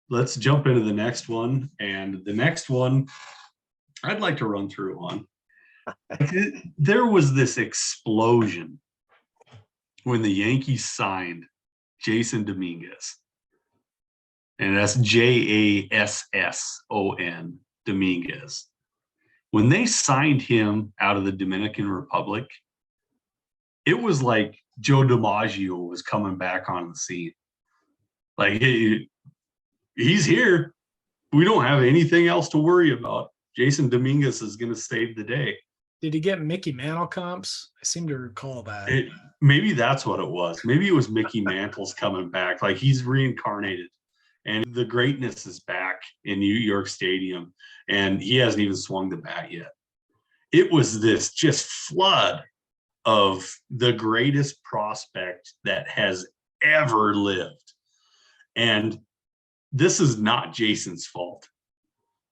let's jump into the next one. And the next one I'd like to run through on. There was this explosion when the Yankees signed Jasson Dominguez. And that's Jasson Dominguez. When they signed him out of the Dominican Republic, it was like Joe DiMaggio was coming back on the scene. Like, he's here. We don't have anything else to worry about. Jasson Dominguez is going to save the day. Did he get Mickey Mantle comps? I seem to recall that. Maybe that's what it was. Maybe it was Mickey Mantle's coming back. Like, he's reincarnated. And the greatness is back in New York Stadium. And he hasn't even swung the bat yet. It was this just flood of the greatest prospect that has ever lived. And this is not Jasson's fault.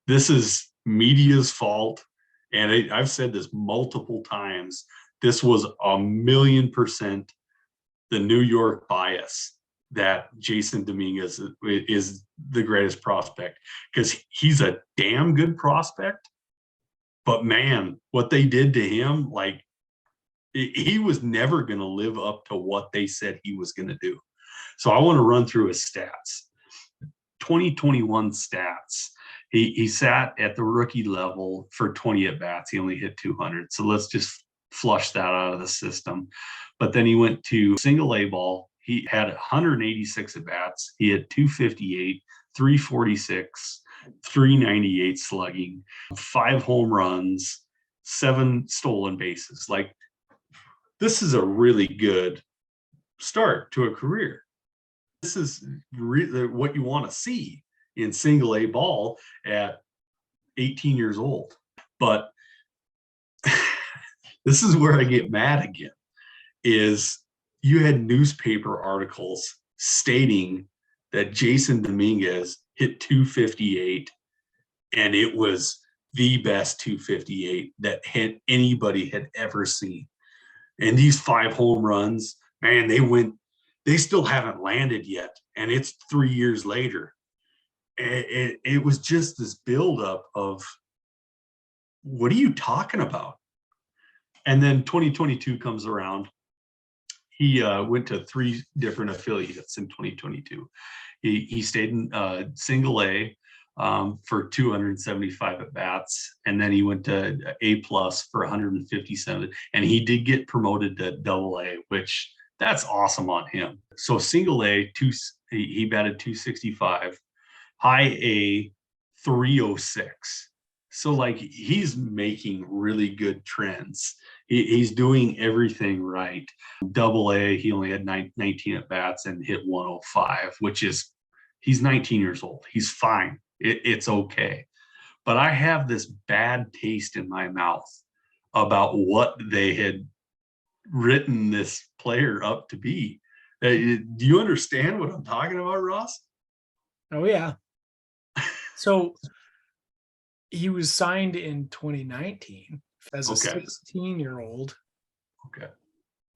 This is media's fault. And I've said this multiple times. This was 1,000,000% the New York bias that Jasson Dominguez is the greatest prospect, because he's a damn good prospect. But man, what they did to him, like, he was never going to live up to what they said he was going to do. So I want to run through his stats. 2021 stats. He sat at the rookie level for 20 at-bats. He only hit 200. So let's just flush that out of the system. But then he went to single A ball. He had 186 at-bats. He had 258, 346, 398 slugging, 5 home runs, 7 stolen bases. Like, this is a really good start to a career. This is really what you want to see in single A ball at 18 years old. But this is where I get mad again, is you had newspaper articles stating that Jasson Dominguez hit 258, and it was the best 258 that anybody had ever seen. And these 5 home runs, man, they still haven't landed yet. And it's 3 years later. It was just this buildup of, what are you talking about? And then 2022 comes around. He went to 3 different affiliates in 2022. He stayed in single A for 275 at bats, and then he went to A plus for 157. And he did get promoted to double A, which that's awesome on him. So single A, he batted 265, high A 306. So, like, he's making really good trends. He's doing everything right. Double A, he only had 19 at bats and hit 105, which is, he's 19 years old. He's fine. It's okay. But I have this bad taste in my mouth about what they had written this player up to be. Do you understand what I'm talking about, Ross? Oh, yeah. So he was signed in 2019 as a 16-year-old. Okay.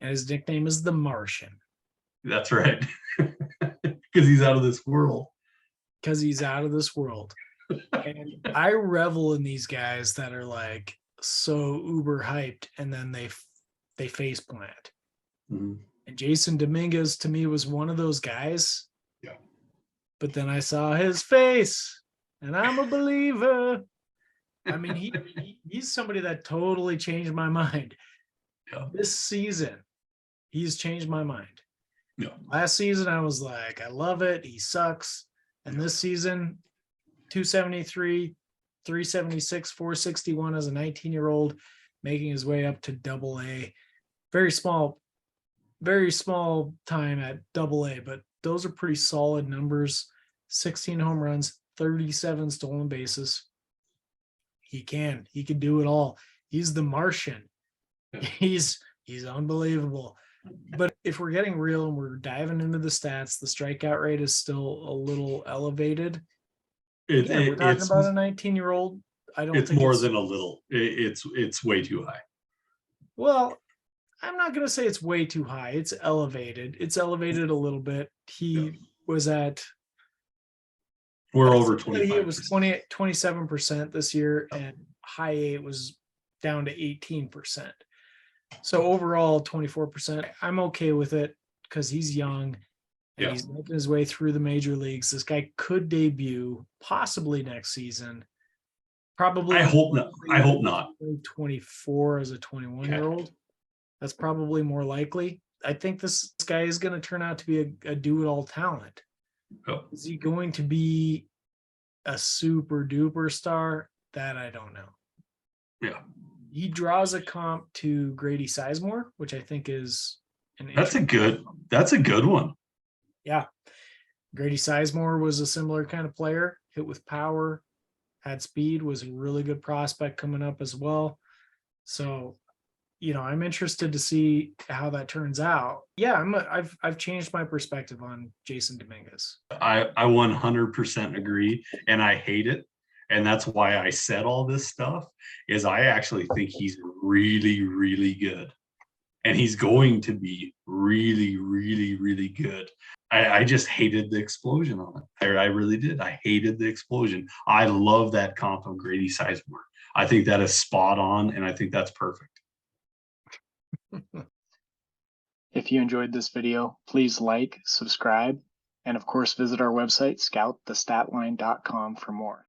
And his nickname is the Martian. That's right. Because he's out of this world. Because he's out of this world. And I revel in these guys that are like so uber hyped, and then they face plant. Mm-hmm. And Jasson Dominguez to me was one of those guys. Yeah. But then I saw his face, and I'm a believer. I mean, he's somebody that totally changed my mind. Yeah. This season, he's changed my mind. Yeah. Last season, I was like, I love it. He sucks. And this season, 273, 376, 461 as a 19-year-old, making his way up to double A. Very small time at double A, but those are pretty solid numbers. 16 home runs, 37 stolen bases. He can do it all. He's the Martian. He's unbelievable. But if we're getting real and we're diving into the stats, the strikeout rate is still a little elevated. We're talking about a 19-year-old. I don't think it's more than a little. It's way too high. Well, I'm not going to say it's way too high. It's elevated. It's elevated a little bit. He was at We're over It was 25%. 27% this year, and high 8 was down to 18%. So overall 24%. I'm okay with it because he's young and Yeah. he's making his way through the major leagues. This guy could debut possibly next season. Probably I hope not. I hope not. 24 as a 21-year-old. That's probably more likely. I think this guy is going to turn out to be a do-it-all talent. Oh. Is he going to be a super duper star? That I don't know. Yeah. He draws a comp to Grady Sizemore, which I think is That's a good one. Yeah. Grady Sizemore was a similar kind of player, hit with power, had speed, was a really good prospect coming up as well. So, I'm interested to see how that turns out. Yeah, I've changed my perspective on Jasson Dominguez. I 100% agree, and I hate it. And that's why I said all this stuff, is I actually think he's really, really good. And he's going to be really, really, really good. I just hated the explosion on it. I really did. I hated the explosion. I love that comp of Grady Sizemore. I think that is spot on, and I think that's perfect. If you enjoyed this video, please like, subscribe, and of course visit our website, scoutthestatline.com for more.